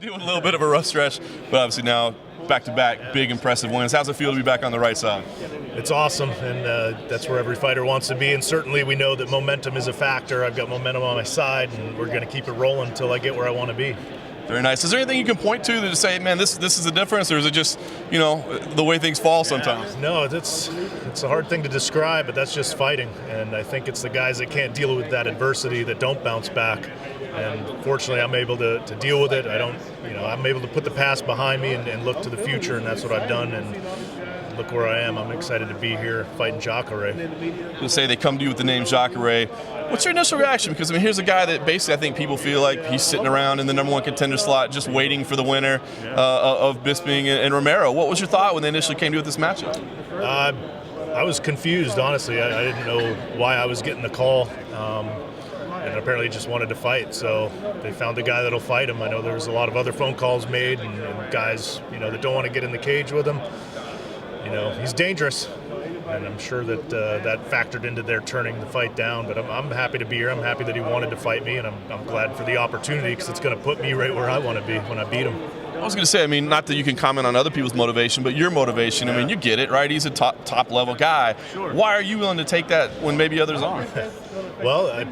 Dealing with a little bit of a rough stretch, but obviously now back-to-back big impressive wins. How's it feel to be back on the right side? It's awesome, and that's where every fighter wants to be, and certainly we know that momentum is a factor. I've got momentum on my side, and we're going to keep it rolling until I get where I want to be. Very nice. Is there anything you can point to say, man, this is the difference, or is it just, the way things fall sometimes? No, it's a hard thing to describe, but that's just fighting, and I think it's the guys that can't deal with that adversity that don't bounce back. And fortunately, I'm able to deal with it. I'm able to put the past behind me and look to the future, and that's what I've done. And look where I am. I'm excited to be here fighting Jacare. You say they come to you with the name Jacare. What's your initial reaction? Because here's a guy that basically I think people feel like he's sitting around in the #1 contender slot, just waiting for the winner of Bisping and Romero. What was your thought when they initially came to you with this matchup? I was confused, honestly. I didn't know why I was getting the call. And apparently just wanted to fight, so they found the guy that'll fight him. I know there was a lot of other phone calls made and guys, that don't want to get in the cage with him. He's dangerous, and I'm sure that that factored into their turning the fight down. But I'm happy to be here. I'm happy that he wanted to fight me, and I'm glad for the opportunity because it's going to put me right where I want to be when I beat him. I was going to say, not that you can comment on other people's motivation, but your motivation, you get it, right? He's a top level guy. Sure. Why are you willing to take that when maybe others aren't? Well,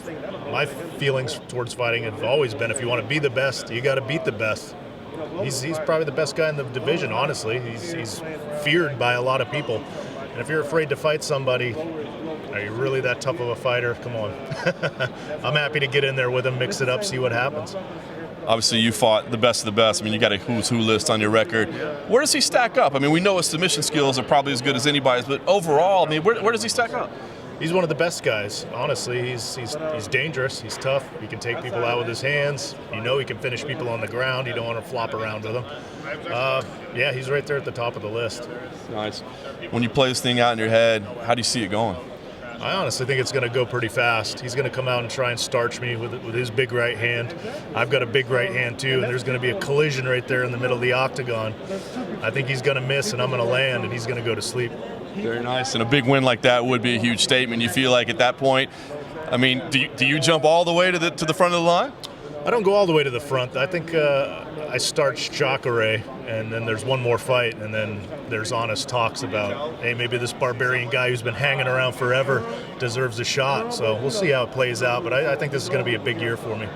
my feelings towards fighting have always been if you want to be the best, you got to beat the best. He's probably the best guy in the division, honestly. He's feared by a lot of people. And if you're afraid to fight somebody, are you really that tough of a fighter? Come on. I'm happy to get in there with him, mix it up, see what happens. Obviously, you fought the best of the best. You got a who's who list on your record. Where does he stack up? We know his submission skills are probably as good as anybody's, but overall, where does he stack up? He's one of the best guys. Honestly, he's dangerous. He's tough. He can take people out with his hands. He can finish people on the ground. You don't want to flop around with him. Yeah, he's right there at the top of the list. Nice. When you play this thing out in your head, how do you see it going? I honestly think it's going to go pretty fast. He's going to come out and try and starch me with his big right hand. I've got a big right hand too, and there's going to be a collision right there in the middle of the octagon. I think he's going to miss, and I'm going to land, and he's going to go to sleep. Very nice. And a big win like that would be a huge statement. You feel like at that point, do you jump all the way to the front of the line? I don't go all the way to the front. I think I starch Jacare, and then there's one more fight, and then there's honest talks about, hey, maybe this barbarian guy who's been hanging around forever deserves a shot. So we'll see how it plays out, but I think this is going to be a big year for me.